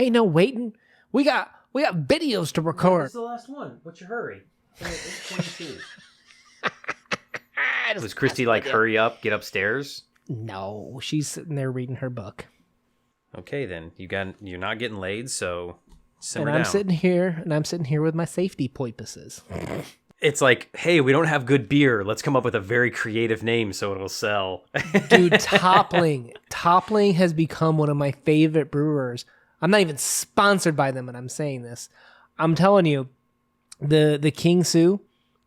Ain't no waiting. We got videos to record. This is the last one. What's your hurry? It's 8:22. Was Christy like, hurry up, get upstairs? No, she's sitting there reading her book. Okay, then you're not getting laid, so simmer And I'm down. sitting here with my safety porpoises. It's like, hey, we don't have good beer. Let's come up with a very creative name so it'll sell. Dude, Toppling has become one of my favorite brewers. I'm not even sponsored by them, and I'm saying this. I'm telling you, the King Sue,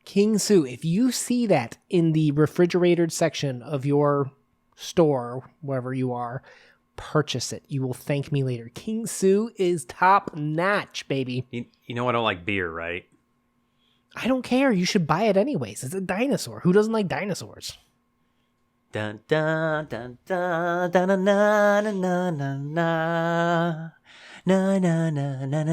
if you see that in the refrigerated section of your store, wherever you are, purchase it. You will thank me later. King Sue is top notch, baby. You know I don't like beer, right? I don't care. You should buy it anyways. It's a dinosaur. Who doesn't like dinosaurs? Dun dun dun dun dun dun na na na na na na na na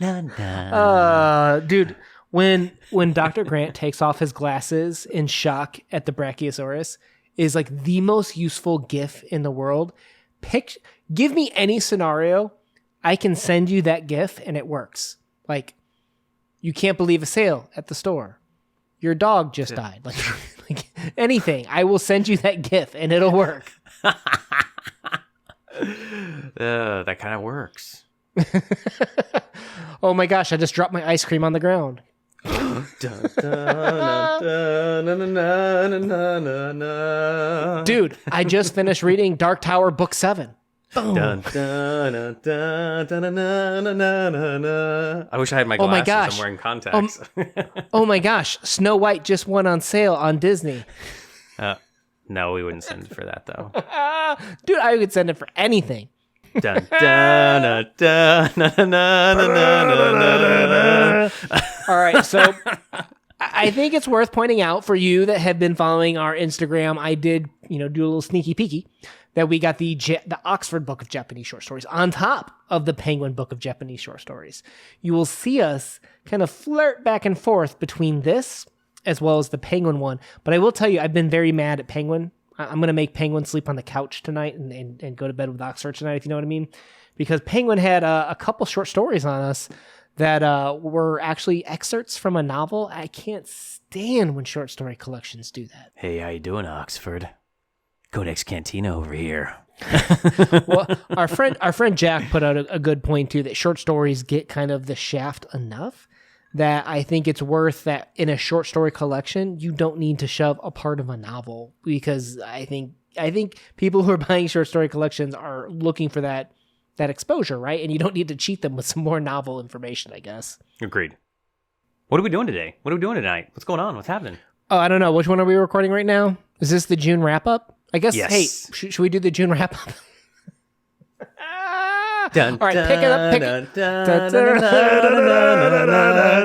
na na. Dude, when Dr. Grant takes off his glasses in shock at the Brachiosaurus is like the most useful GIF in the world. Give me any scenario, I can send you that GIF and it works. Like, you can't believe a sale at the store. Your dog just died. Like anything. I will send you that GIF and it'll work. That kind of works. Oh my gosh, I just dropped my ice cream on the ground. Dude, I just finished reading Dark Tower Book 7. Boom. I wish I had my glasses. Oh my gosh. I'm wearing contacts. Oh my gosh, Snow White just went on sale on Disney. No, we wouldn't send it for that, though. Dude, I could send it for anything. Dun, dun, dun, dun, na, na, na, na, na, na. All right, so I think it's worth pointing out for you that have been following our Instagram, I did, do a little sneaky peeky, that we got the Oxford Book of Japanese Short Stories on top of the Penguin Book of Japanese Short Stories. You will see us kind of flirt back and forth between this as well as the Penguin one. But I will tell you, I've been very mad at Penguin. I'm going to make Penguin sleep on the couch tonight and go to bed with Oxford tonight, if you know what I mean. Because Penguin had a couple short stories on us that were actually excerpts from a novel. I can't stand when short story collections do that. Hey, how you doing, Oxford? CodeX Cantina over here. Well, our friend Jack put out a good point too, that short stories get kind of the shaft enough that I think it's worth that in a short story collection, you don't need to shove a part of a novel, because I think people who are buying short story collections are looking for that exposure, right? And you don't need to cheat them with some more novel information, I guess. Agreed. What are we doing today? What are we doing tonight? What's going on? What's happening? Oh, I don't know. Which one are we recording right now? Is this the June wrap up? I guess, yes. Hey, should we do the June wrap up? Dun, all right, pick it up.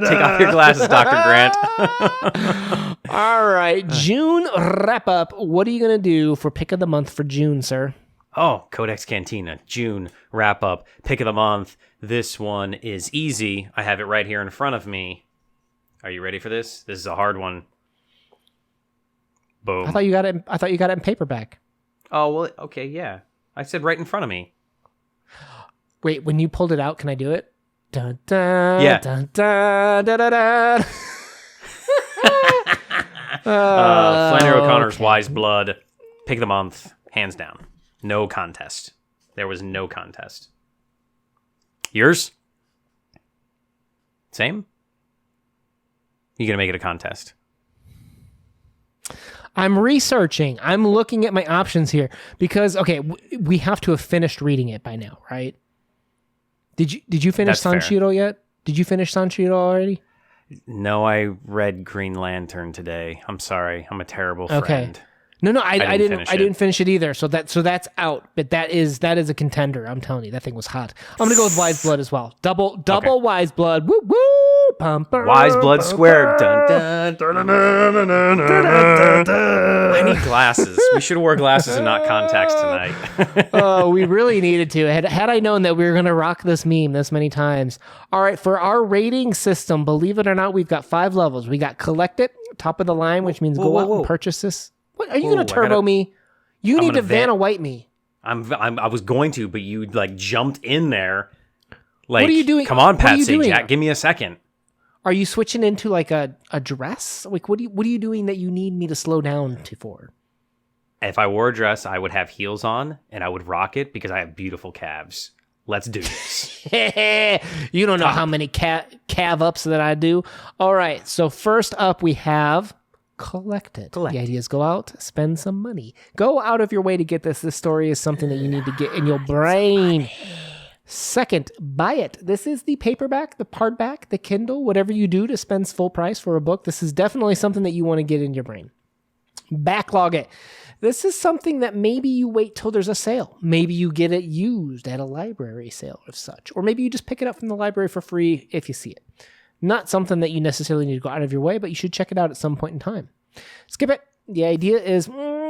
Take off your glasses, Dr. Grant. All right, June wrap up. What are you going to do for pick of the month for June, sir? Oh, Codex Cantina, June wrap up, pick of the month. This one is easy. I have it right here in front of me. Are you ready for this? This is a hard one. Boom. I thought you got it in paperback. Oh, well, okay, yeah. I said right in front of me. Wait, when you pulled it out, can I do it? Dun, dun, Yeah. Dun, dun, dun, dun, dun. Flannery O'Connor's okay. Wise Blood, pick of the month, hands down. No contest. There was no contest. Yours? Same? You gonna make it a contest? I'm researching. I'm looking at my options here because, okay, we have to have finished reading it by now, right? Did you finish That's fair. Sanshiro yet? Did you finish Sanshiro already? No, I read Green Lantern today. I'm sorry. I'm a terrible friend. Okay. No, I didn't finish it either. So that's out. But that is a contender. I'm telling you, that thing was hot. I'm gonna go with Wise Blood as well. Double Okay. Wise Blood. Woo woo. Wise Blood Squared. Dun, dun, dun, dun, dun, dun, dun, dun, dun. I need glasses. We should have wore glasses and not contacts tonight. Oh, we really needed to. Had I known that we were gonna rock this meme this many times. All right, for our rating system, believe it or not, we've got 5 levels. We got Collect It, top of the line, which means go out and purchase this. What, are you going to turbo me? You need to Vanna White me. I was going to, but you like jumped in there. Like, What are you doing? Come on, What are you Patsy doing? Jack, give me a second. Are you switching into like a dress? Like what are you doing that you need me to slow down for? If I wore a dress, I would have heels on and I would rock it because I have beautiful calves. Let's do this. You don't know how many calf ups that I do. All right. So first up, we have collect it. The idea is go out, spend some money. Go out of your way to get this. This story is something that you need to get in your brain. Second, buy it. This is the paperback, the hardback, the Kindle, whatever you do to spend full price for a book. This is definitely something that you want to get in your brain. Backlog it. This is something that maybe you wait till there's a sale. Maybe you get it used at a library sale of such. Or maybe you just pick it up from the library for free if you see it. Not something that you necessarily need to go out of your way, but you should check it out at some point in time. Skip it. The idea is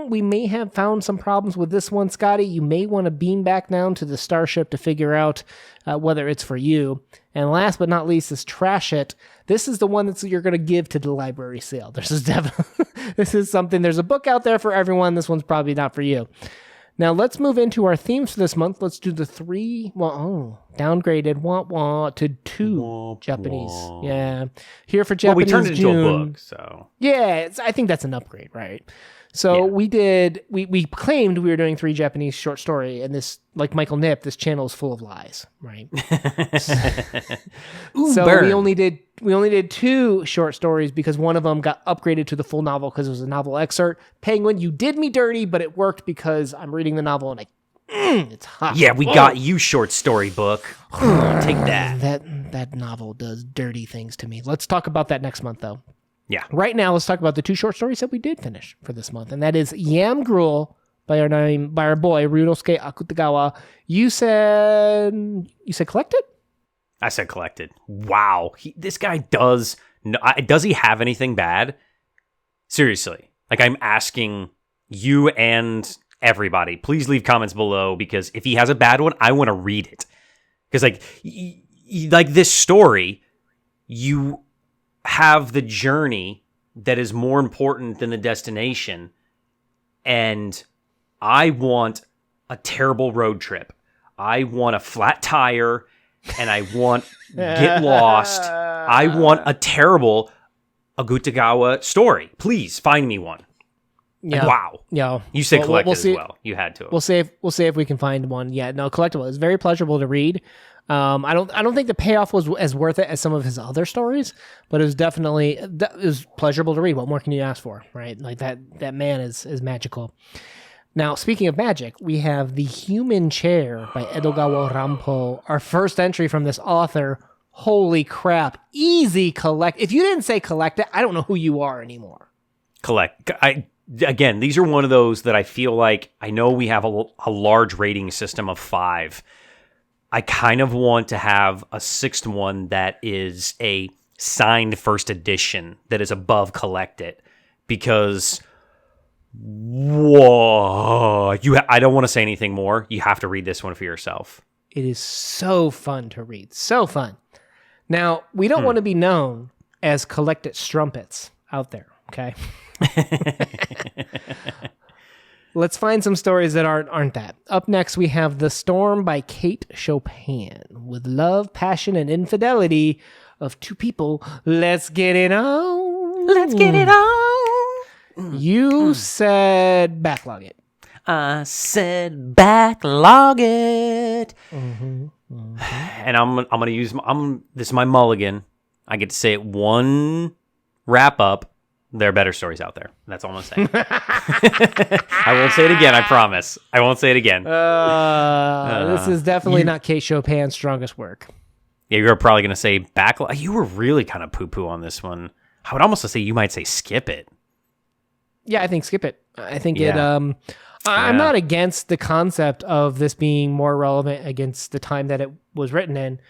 we may have found some problems with this one, Scotty. You may want to beam back down to the starship to figure out whether it's for you. And last but not least is trash it. This is the one that you're going to give to the library sale. This is something. There's a book out there for everyone. This one's probably not for you. Now let's move into our themes for this month. Let's do the downgraded to 2 Japanese. Yeah, here for Japanese. Well, we turned it into June. a book, so Yeah, I think that's an upgrade, right? So we claimed we were doing 3 Japanese short story, and this, like Michael Knipp, this channel is full of lies, right? So burn. we only did 2 short stories because one of them got upgraded to the full novel because it was a novel excerpt. Penguin, you did me dirty, but it worked because I'm reading the novel and it's hot. yeah, we got you, short story book. Take that. That novel does dirty things to me. Let's talk about that next month, though. Yeah. Right now, let's talk about the 2 short stories that we did finish for this month, and that is Yam Gruel by our boy Ryunosuke Akutagawa. You said collected? I said collected. Wow, this guy does he have anything bad? Seriously, like I'm asking you and everybody, please leave comments below because if he has a bad one, I want to read it. Because like this story, you have the journey that is more important than the destination, and I want a terrible road trip. I want a flat tire, and I want get lost. I want a terrible Akutagawa story. Please find me one. Yeah. Wow. Yeah. You said collected we'll see. as well. You had to. We'll see if we can find one. Yeah. No, collectible. It's very pleasurable to read. I don't think the payoff was as worth it as some of his other stories, but it was pleasurable to read. What more can you ask for, right? Like that man is magical. Now, speaking of magic, we have The Human Chair by Edogawa Rampo, our first entry from this author. Holy crap. Easy collect. If you didn't say collect it, I don't know who you are anymore. Collect. Again, these are one of those that I feel like I know we have a large rating system of 5. I kind of want to have a 6th one that is a signed first edition that is above collected because whoa, I don't want to say anything more. You have to read this one for yourself. It is so fun to read. So fun. Now, we don't want to be known as collected strumpets out there, okay? Let's find some stories that aren't that. Up next, we have The Storm by Kate Chopin. With love, passion, and infidelity of 2 people, let's get it on. Let's get it on. You said backlog it. I said backlog it. And I'm gonna use this is my mulligan. I get to say it one wrap up. There are better stories out there. That's all I'm going to say. I won't say it again, I promise. I won't say it again. This is definitely not Kate Chopin's strongest work. Yeah, you're probably going to say backlog. You were really kind of poo-poo on this one. I would almost say you might say skip it. Yeah, I think skip it. I think I'm not against the concept of this being more relevant against the time that it was written in.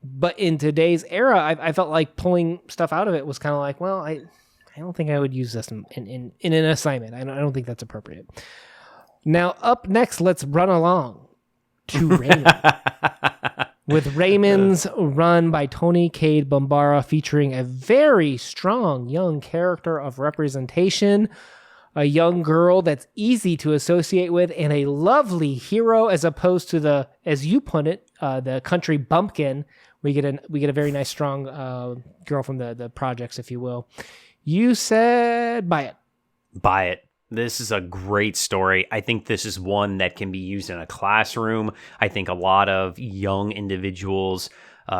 But in today's era, I felt like pulling stuff out of it was kind of like, well, I don't think I would use this in an assignment. I don't think that's appropriate. Now, up next, let's run along to Raymond. With Raymond's Run by Tony Cade Bombara, featuring a very strong young character of representation. a young girl that's easy to associate with, and a lovely hero as opposed to the, as you put it, the country bumpkin. We get a very nice, strong girl from the projects, if you will. You said buy it. Buy it. This is a great story. I think this is one that can be used in a classroom. I think a lot of young individuals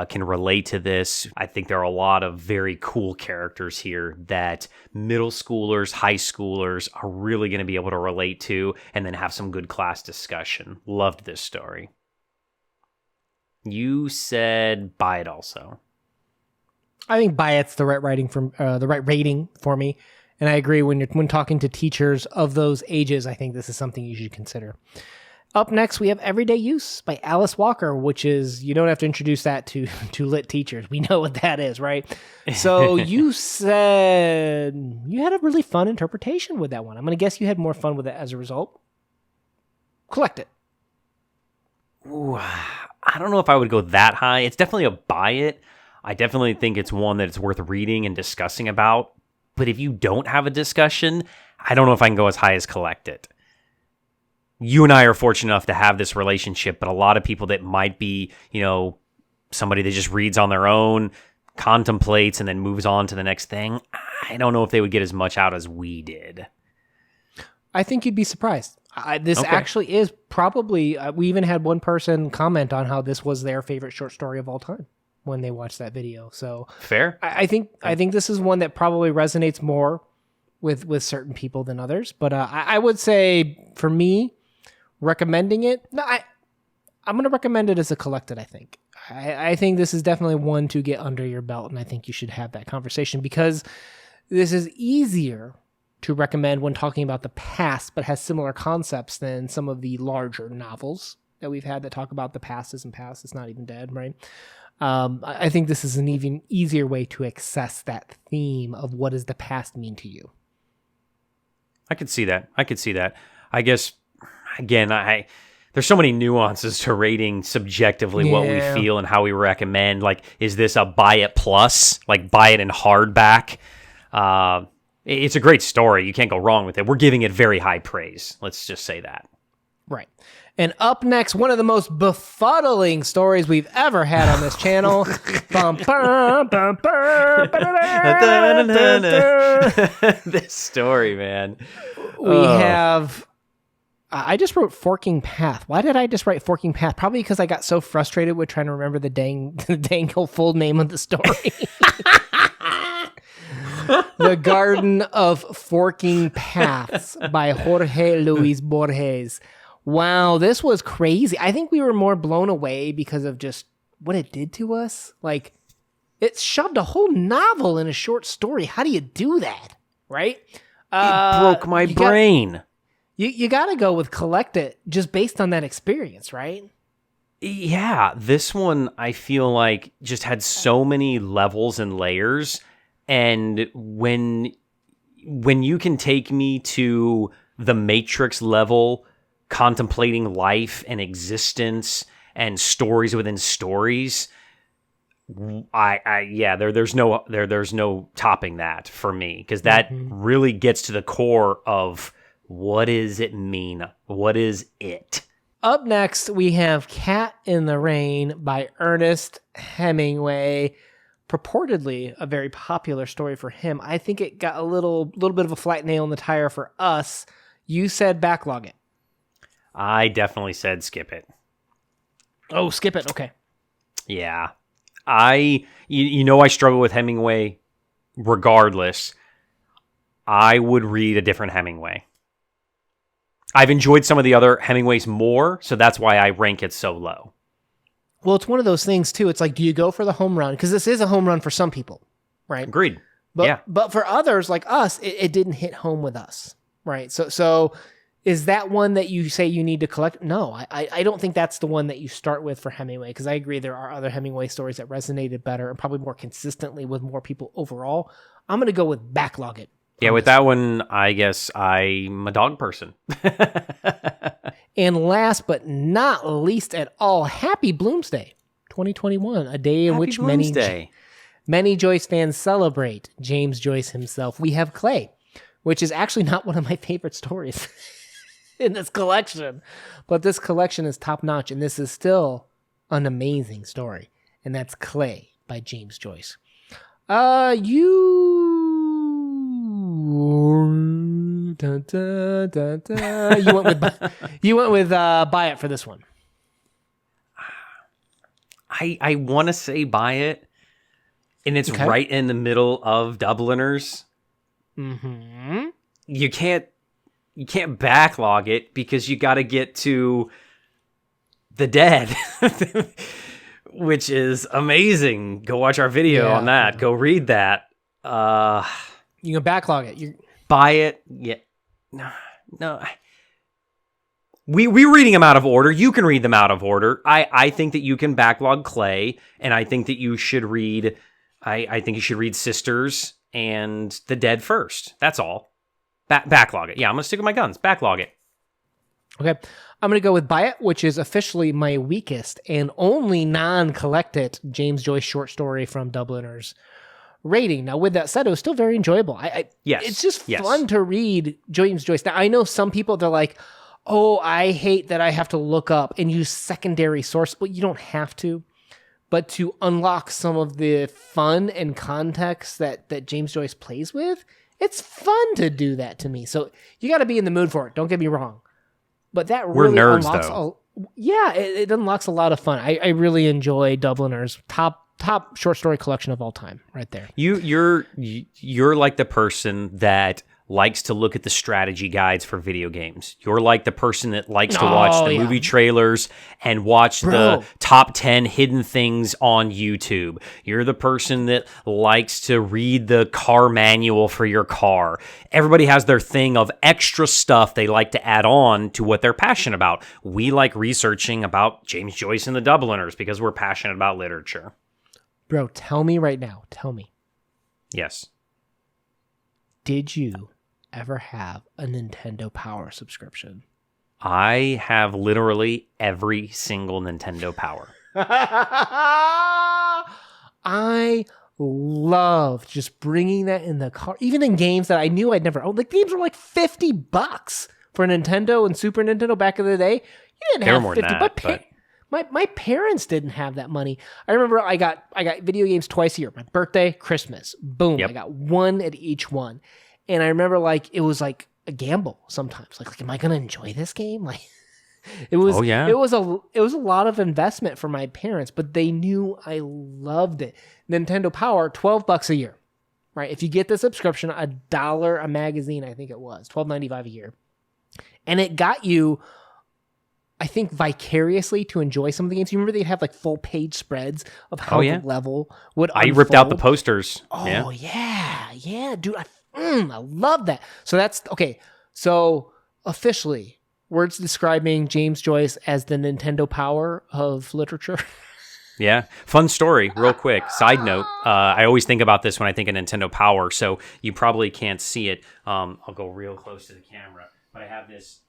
can relate to this. I think there are a lot of very cool characters here that middle schoolers, high schoolers are really going to be able to relate to and then have some good class discussion. Loved this story. You said buy it also. I think buy it's the right rating for me. And I agree when talking to teachers of those ages, I think this is something you should consider. Up next, we have Everyday Use by Alice Walker, which is, you don't have to introduce that to lit teachers. We know what that is, right? So you said you had a really fun interpretation with that one. I'm going to guess you had more fun with it as a result. Collect it. Ooh, I don't know if I would go that high. It's definitely a buy it. I definitely think it's one that it's worth reading and discussing about. But if you don't have a discussion, I don't know if I can go as high as collect it. You and I are fortunate enough to have this relationship, but a lot of people that might be, somebody that just reads on their own, contemplates, and then moves on to the next thing, I don't know if they would get as much out as we did. I think you'd be surprised. This actually is probably, we even had one person comment on how this was their favorite short story of all time when they watched that video. So fair. I think this is one that probably resonates more with certain people than others. But I would say for me, recommending it, I'm going to recommend it as a collected, I think. I think this is definitely one to get under your belt, and I think you should have that conversation because this is easier to recommend when talking about the past, but has similar concepts than some of the larger novels that we've had that talk about the past isn't past, it's not even dead, right? I think this is an even easier way to access that theme of what does the past mean to you. I could see that. I guess, again, there's so many nuances to rating subjectively what we feel and how we recommend. Like, is this a buy it plus? Like, buy it in hardback? It's a great story. You can't go wrong with it. We're giving it very high praise. Let's just say that. Right. And up next, one of the most befuddling stories we've ever had on this channel. This story, man. We have... I just wrote Forking Path. Why did I just write Forking Path? Probably because I got so frustrated with trying to remember the dang full name of the story. The Garden of Forking Paths by Jorge Luis Borges. Wow, this was crazy. I think we were more blown away because of just what it did to us. Like, it shoved a whole novel in a short story. How do you do that? Right? It broke my brain. You got to go with collect it just based on that experience, right? Yeah, this one I feel like just had so many levels and layers. And when you can take me to the Matrix level, contemplating life and existence and stories within stories, there's no topping that for me, because that really gets to the core of what does it mean? What is it? Up next, we have Cat in the Rain by Ernest Hemingway. Purportedly a very popular story for him. I think it got a little bit of a flat nail in the tire for us. You said backlog it. I definitely said skip it. Oh, skip it. Okay. Yeah. I struggle with Hemingway regardless. I would read a different Hemingway. I've enjoyed some of the other Hemingways more, so that's why I rank it so low. Well, it's one of those things, too. It's like, do you go for the home run? Because this is a home run for some people, right? Agreed. But for others, like us, it didn't hit home with us, right? So is that one that you say you need to collect? No, I don't think that's the one that you start with for Hemingway, because I agree there are other Hemingway stories that resonated better and probably more consistently with more people overall. I'm going to go with backlog it. Yeah, with that one, I guess I'm a dog person. And last but not least at all, Happy Bloomsday 2021, a day in which many Joyce fans celebrate James Joyce himself. We have Clay, which is actually not one of my favorite stories in this collection. But this collection is top notch, and this is still an amazing story. And that's Clay by James Joyce. You went with Buy It for this one. I want to say Buy It, and it's right in the middle of Dubliners. Mm-hmm. You can't backlog it because you got to get to The Dead, which is amazing. Go watch our video on that. Go read that. You can backlog it. Buy it. Yeah. No. We're reading them out of order. You can read them out of order. I think that you can backlog Clay, and I think that you should read. I think you should read Sisters and The Dead first. That's all. Backlog it. Yeah, I'm gonna stick with my guns. Backlog it. Okay, I'm gonna go with Buy It, which is officially my weakest and only non-collected James Joyce short story from Dubliners rating. Now, with that said, it was still very enjoyable. It's just fun to read James Joyce. Now, I know some people, they're like, oh, I hate that I have to look up and use secondary source, but you don't have to. But to unlock some of the fun and context that James Joyce plays with, it's fun to do that to me. So you got to be in the mood for it. Don't get me wrong. But that really nerds, unlocks it unlocks a lot of fun. I really enjoy Dubliners. Top short story collection of all time, right there. You're like the person that likes to look at the strategy guides for video games. You're like the person that likes to watch the movie trailers and watch the top 10 hidden things on YouTube. You're the person that likes to read the car manual for your car. Everybody has their thing of extra stuff they like to add on to what they're passionate about. We like researching about James Joyce and the Dubliners because we're passionate about literature. Bro, tell me right now. Tell me. Yes. Did you ever have a Nintendo Power subscription? I have literally every single Nintendo Power. I love just bringing that in the car, even in games that I knew I'd never own. Like, games were like $50 for Nintendo and Super Nintendo back in the day. You didn't have 50 bucks. My parents didn't have that money. I remember I got video games twice a year. My birthday, Christmas. Boom. Yep. I got one at each one. And I remember it was like a gamble sometimes. Like am I going to enjoy this game? Like it was it was a lot of investment for my parents, but they knew I loved it. Nintendo Power, $12 a year. Right? If you get the subscription, $1 a magazine, I think it was, $12.95 a year. And it got you, I think, vicariously to enjoy some of the games. You remember they'd have like full page spreads of how the level would unfold? I ripped out the posters. Oh, yeah, dude. I love that. So that's, okay. So officially, words describing James Joyce as the Nintendo Power of literature. Yeah. Fun story, real quick. Side note, I always think about this when I think of Nintendo Power, so you probably can't see it. I'll go real close to the camera. But I have this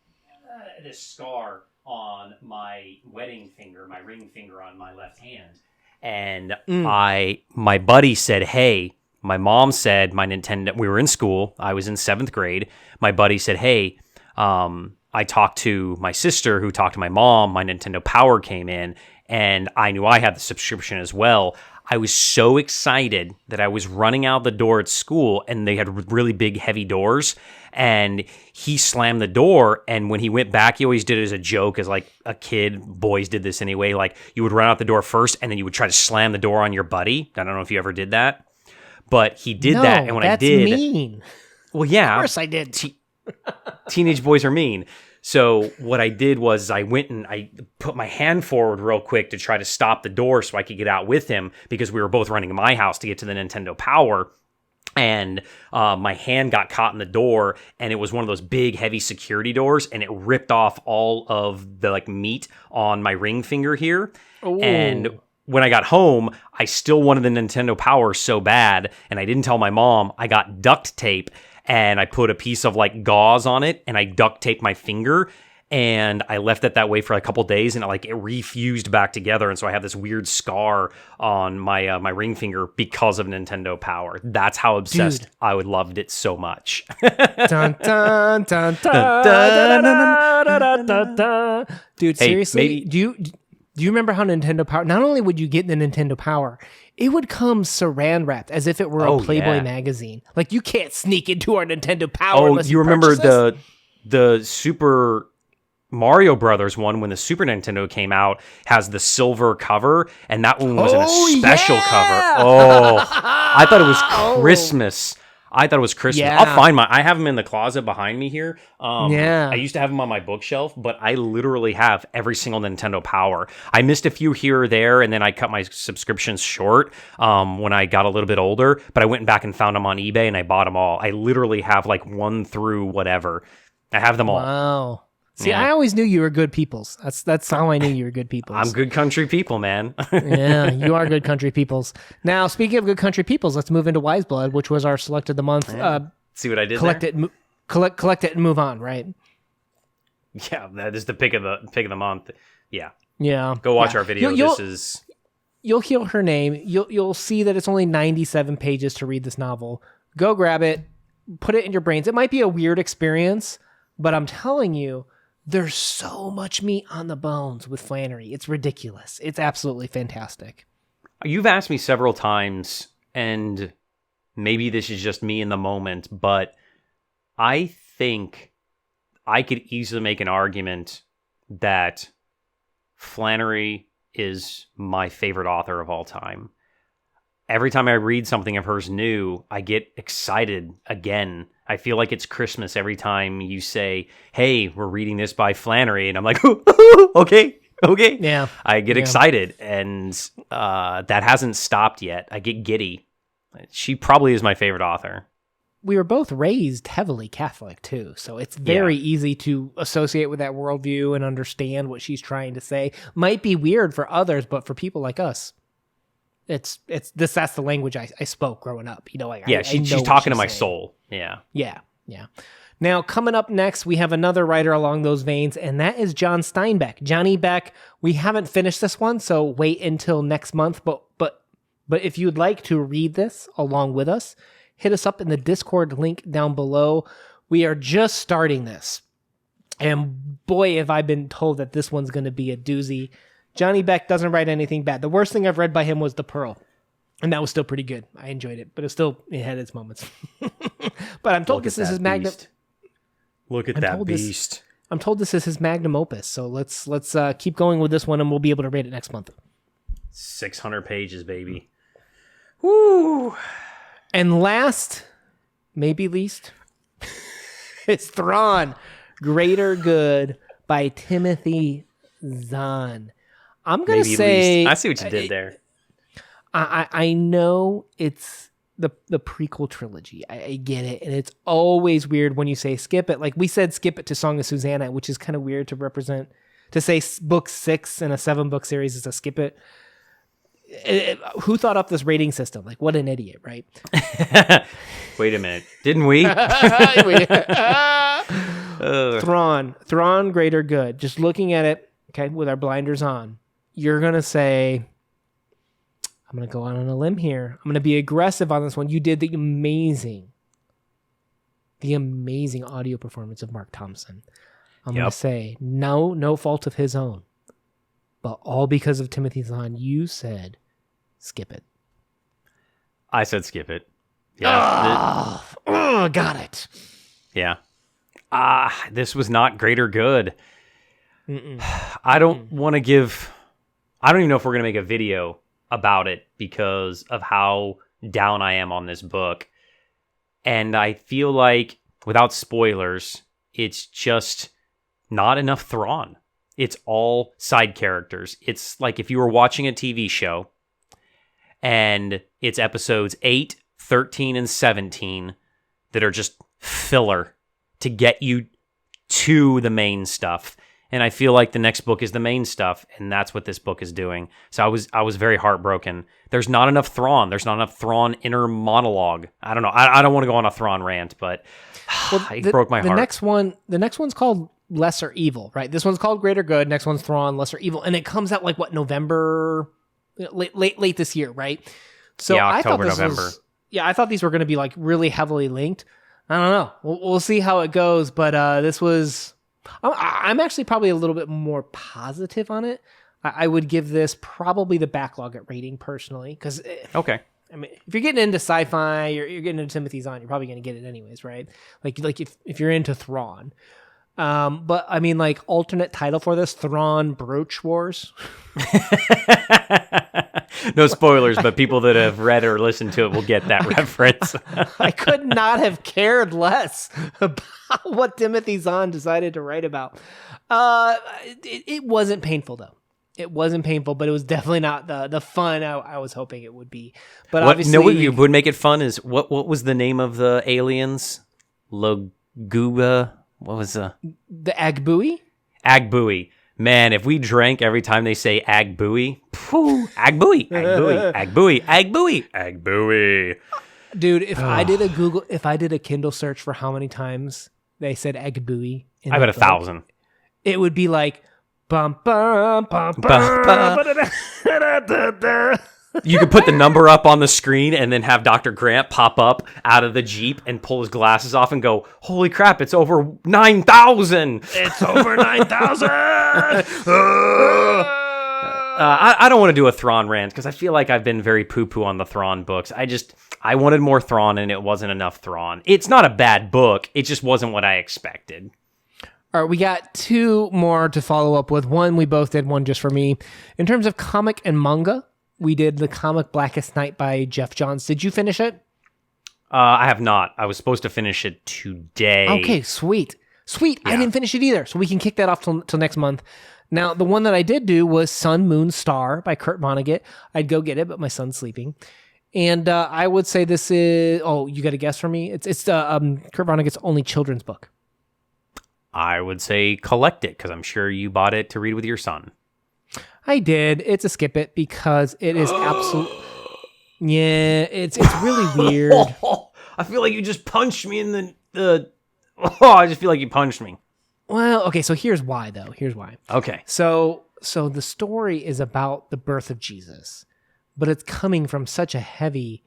scar on my wedding finger, my ring finger on my left hand. And my buddy said, hey, my mom said my Nintendo, we were in school, I was in 7th grade. My buddy said, hey, I talked to my sister who talked to my mom, my Nintendo Power came in, and I knew I had the subscription as well. I was so excited that I was running out the door at school, and they had really big, heavy doors, and he slammed the door, and when he went back, he always did it as a joke, as like a kid, boys did this anyway, like you would run out the door first, and then you would try to slam the door on your buddy. I don't know if you ever did that, but he did that, and when I did... that's mean. Well, yeah. Of course I did. Teenage boys are mean. So what I did was I went and I put my hand forward real quick to try to stop the door so I could get out with him, because we were both running to my house to get to the Nintendo Power. And my hand got caught in the door, and it was one of those big, heavy security doors, and it ripped off all of the meat on my ring finger here. Ooh. And when I got home, I still wanted the Nintendo Power so bad, and I didn't tell my mom. I got duct tape, and I put a piece of gauze on it, and I duct taped my finger, and I left it that way for a couple days, and it refused back together, and so I have this weird scar on my my ring finger because of Nintendo Power. That's how obsessed I would loved it so much. Dun, dun, dun, dun, dun, dun, dun, dun. Dude, seriously, do you remember how Nintendo Power? Not only would you get the Nintendo Power, it would come saran wrapped as if it were a Playboy magazine. Like, you can't sneak into our Nintendo Power. Oh, you remember the Super Mario Brothers one when the Super Nintendo came out has the silver cover, and that one was in a special cover. Oh, I thought it was Christmas. Yeah. I'll find I have them in the closet behind me here. I used to have them on my bookshelf, but I literally have every single Nintendo Power. I missed a few here or there, and then I cut my subscriptions short when I got a little bit older, but I went back and found them on eBay, and I bought them all. I literally have 1 through whatever. I have them all. Wow. See, I always knew you were good peoples. That's how I knew you were good peoples. I'm good country people, man. Yeah, you are good country peoples. Now, speaking of good country peoples, let's move into Wise Blood, which was our select of the month. See what I did collect there? Collect it and move on, right? Yeah, that is the pick of the month. Yeah. Yeah. Go watch our video. You'll hear her name. You'll see that it's only 97 pages to read this novel. Go grab it, put it in your brains. It might be a weird experience, but I'm telling you, there's so much meat on the bones with Flannery. It's ridiculous. It's absolutely fantastic. You've asked me several times, and maybe this is just me in the moment, but I think I could easily make an argument that Flannery is my favorite author of all time. Every time I read something of hers new, I get excited again. I feel like it's Christmas every time you say, hey, we're reading this by Flannery. And I'm like, okay. Yeah. I get excited. And that hasn't stopped yet. I get giddy. She probably is my favorite author. We were both raised heavily Catholic, too. So it's very easy to associate with that worldview and understand what she's trying to say. Might be weird for others, but for people like us, that's the language I spoke growing up. She's talking to my soul. Yeah. Now, coming up next, we have another writer along those veins, and that is John Steinbeck. Johnny Beck, we haven't finished this one, so wait until next month. But if you'd like to read this along with us, hit us up in the Discord link down below. We are just starting this, and boy, have I been told that this one's going to be a doozy. Johnny Beck doesn't write anything bad. The worst thing I've read by him was The Pearl, and that was still pretty good. I enjoyed it, but it had its moments. But I'm told this is his magnum. Look at that beast. I'm told this is his magnum opus. So let's keep going with this one, and we'll be able to rate it next month. 600 pages, baby. Woo! And last, maybe least, it's Thrawn, Greater Good by Timothy Zahn. I'm going to say... I see what you did there. I know it's the prequel trilogy. I get it. And it's always weird when you say skip it. Like we said skip it to Song of Susanna, which is kind of weird to say book 6 in a 7-book series is a skip it. Who thought up this rating system? Like, what an idiot, right? Wait a minute. Didn't we? Thrawn, Greater Good. Just looking at it, okay, with our blinders on, you're going to say, I'm going to go out on a limb here. I'm going to be aggressive on this one. You did the amazing audio performance of Mark Thompson. I'm going to say, no fault of his own. But all because of Timothy Zahn, you said, skip it. I said skip it. Yeah. Got it. Yeah. This was not Greater Good. I don't want to give... I don't even know if we're going to make a video about it because of how down I am on this book. And I feel like, without spoilers, it's just not enough Thrawn. It's all side characters. It's like if you were watching a TV show and it's episodes 8, 13, and 17 that are just filler to get you to the main stuff. And I feel like the next book is the main stuff, and that's what this book is doing. So I was very heartbroken. There's not enough Thrawn. There's not enough Thrawn inner monologue. I don't know. I don't want to go on a Thrawn rant, but it broke my heart. The next one's called Lesser Evil, right? This one's called Greater Good. Next one's Thrawn, Lesser Evil. And it comes out like, what, November? Late this year, right? So yeah, I October, thought November. I thought these were going to be like really heavily linked. I don't know. We'll see how it goes. But this was... I'm actually probably a little bit more positive on it. I would give this probably the backlog at rating personally. Because... Okay. I mean, if you're getting into sci-fi, you're getting into Timothy Zahn, you're probably going to get it anyways, right? Like if you're into Thrawn. But I mean, like, alternate title for this, Thrawn Brooch Wars. No spoilers, but people that have read or listened to it will get that reference. I could not have cared less about what Timothy Zahn decided to write about. It wasn't painful, though. It wasn't painful, but it was definitely not the fun I was hoping it would be. But obviously, what would make it fun is what was the name of the aliens? Laguba. What was the Agbui? Agbui. Man, if we drank every time they say Agbui, Agbui, Agbui, Agbui, Agbui, Agbui. Dude, if I did a Kindle search for how many times they said Agbui, I bet 1,000. It would be like bum bum bum bum. You could put the number up on the screen and then have Dr. Grant pop up out of the Jeep and pull his glasses off and go, holy crap, it's over 9,000. It's over 9,000. I don't want to do a Thrawn rant because I feel like I've been very poo-poo on the Thrawn books. I wanted more Thrawn and it wasn't enough Thrawn. It's not a bad book. It just wasn't what I expected. All right, we got two more to follow up with. One we both did, one just for me. In terms of comic and manga, we did the comic Blackest Night by Jeff Johns. Did you finish it? I have not. I was supposed to finish it today. Okay, sweet. Yeah. I didn't finish it either, so we can kick that off till next month. Now, the one that I did do was Sun, Moon, Star by Kurt Vonnegut. I'd go get it, but my son's sleeping. And I would say this is... Oh, you got a guess for me? It's Kurt Vonnegut's only children's book. I would say collect it, because I'm sure you bought it to read with your son. I did. It's a skip it because it is absolute. Yeah, it's really weird. I feel like you just punched me in the. Oh, I just feel like you punched me. Well, okay. So here's why, though. Here's why. Okay. So the story is about the birth of Jesus, but it's coming from such a heavy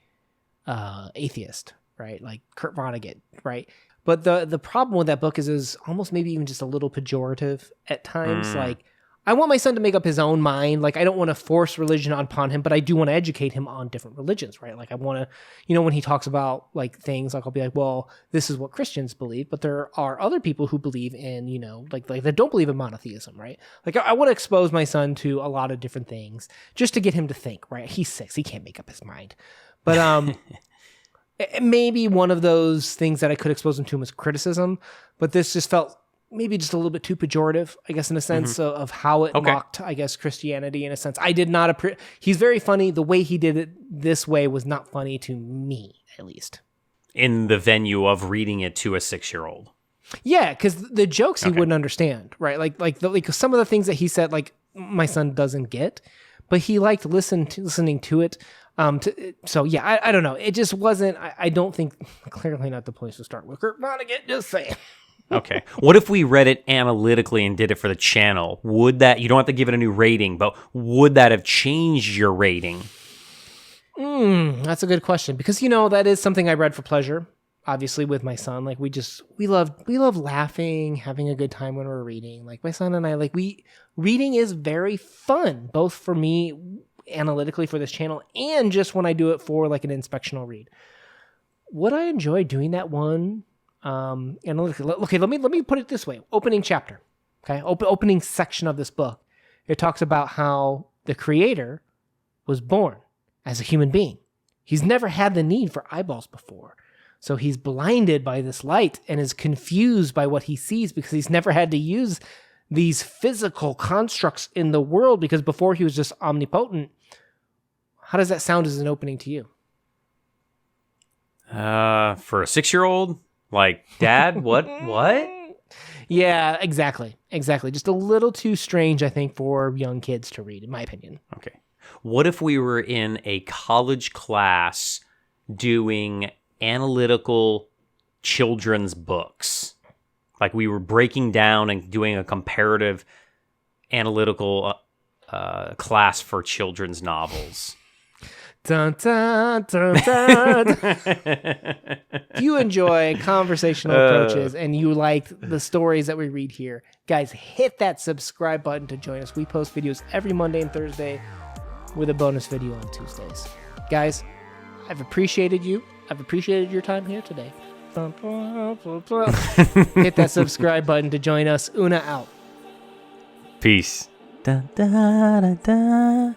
atheist, right? Like Kurt Vonnegut, right? But the problem with that book is almost maybe even just a little pejorative at times. Like, I want my son to make up his own mind. Like, I don't want to force religion upon him, but I do want to educate him on different religions, right? Like, I want to, when he talks about like things, like I'll be like, well, this is what Christians believe, but there are other people who believe in, like that don't believe in monotheism, right? Like, I want to expose my son to a lot of different things just to get him to think, right? He's 6, he can't make up his mind, but maybe one of those things that I could expose him to was criticism, but this just felt maybe just a little bit too pejorative, I guess, in a sense of how it mocked, I guess, Christianity in a sense. I did not he's very funny. The way he did it this way was not funny to me, at least. In the venue of reading it to a 6-year-old. Yeah, because the jokes he wouldn't understand, right? Like some of the things that he said, like, my son doesn't get, but he liked listening to it. So yeah, I don't know. It just wasn't. I don't think, clearly not the place to start with. Kurt Vonnegut, just saying. Okay. What if we read it analytically and did it for the channel? Would that, you don't have to give it a new rating, but would that have changed your rating? That's a good question, because that is something I read for pleasure. Obviously, with my son, like we love laughing, having a good time when we're reading. Like my son and I, reading is very fun, both for me analytically for this channel and just when I do it for like an inspectional read. Would I enjoy doing that one analytically? Okay, let me put it this way. Opening chapter, okay, opening section of this book. It talks about how the creator was born as a human being. He's never had the need for eyeballs before. So he's blinded by this light and is confused by what he sees because he's never had to use these physical constructs in the world, because before he was just omnipotent. How does that sound as an opening to you? For a 6-year-old? Like, Dad, what? Yeah, exactly. Just a little too strange, I think, for young kids to read, in my opinion. Okay. What if we were in a college class doing analytical children's books Like we were breaking down and doing a comparative analytical class for children's novels. Dun, dun, dun, dun. If you enjoy conversational approaches and you like the stories that we read here, guys, hit that subscribe button to join us. We post videos every Monday and Thursday with a bonus video on Tuesdays. Guys, I've appreciated you. I've appreciated your time here today. Hit that subscribe button to join us. Una out. Peace. Da, da, da, da.